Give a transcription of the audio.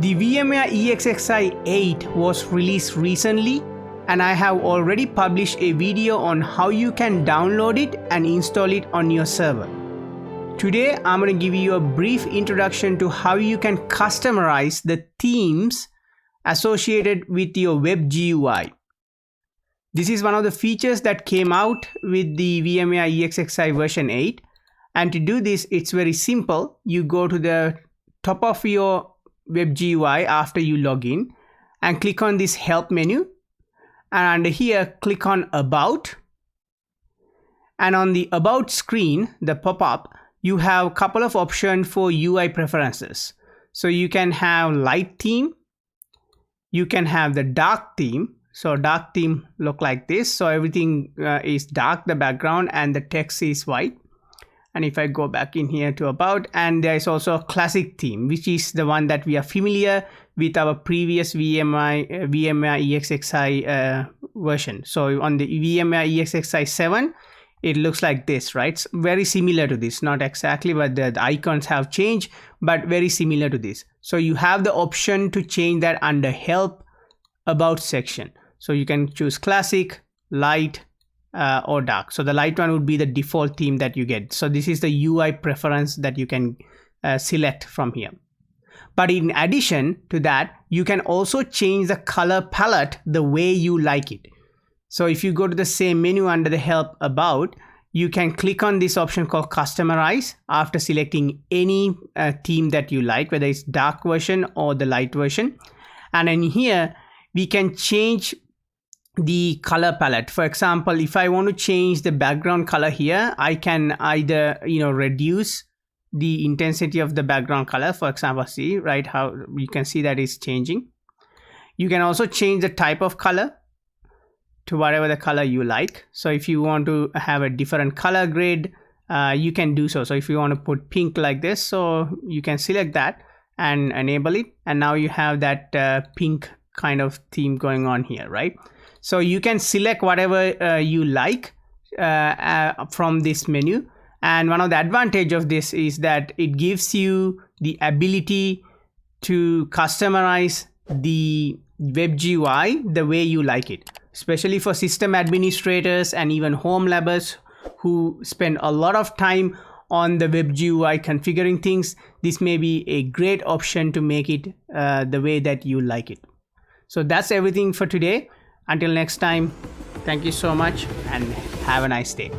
The VMware ESXi 8 was released recently, and I have already published a video on how you can download it and install it on your server. Today, I'm going to give you a brief introduction to how you can customize the themes associated with your web GUI. This is one of the features that came out with the VMware ESXi version 8. And to do this, it's very simple. You go to the top of your web GUI after you log in and click on this help menu. And under here, click on about. And on the about screen, the pop-up, you have a couple of options for UI preferences. So you can have light theme. You can have the dark theme. So dark theme look like this. So everything is dark, the background, and the text is white. And if I go back in here to about, and there is also a classic theme, which is the one that we are familiar with our previous VMware ESXi version. So on the VMware ESXi 7, it looks like this, right? It's very similar to this, not exactly, but the icons have changed, but very similar to this. So you have the option to change that under help about section. So you can choose classic, light, or dark. So the light one would be the default theme that you get. So this is the UI preference that you can select from here. But in addition to that, you can also change the color palette the way you like it. So if you go to the same menu under the help about, you can click on this option called Customize after selecting any theme that you like, whether it's dark version or the light version. And in here, we can change the color palette. For example, if I want to change the background color here, I can either reduce the intensity of the background color. For example, see right how you can see that it's changing. You can also change the type of color to whatever the color you like. So if you want to have a different color grade, you can do so. So if you want to put pink like this, so you can select that and enable it, and now you have that pink kind of theme going on here, right? So you can select whatever you like from this menu. And one of the advantage of this is that it gives you the ability to customize the web GUI the way you like it, especially for system administrators and even home labbers who spend a lot of time on the web GUI configuring things. This may be a great option to make it the way that you like it. So that's everything for today. Until next time, thank you so much and have a nice day.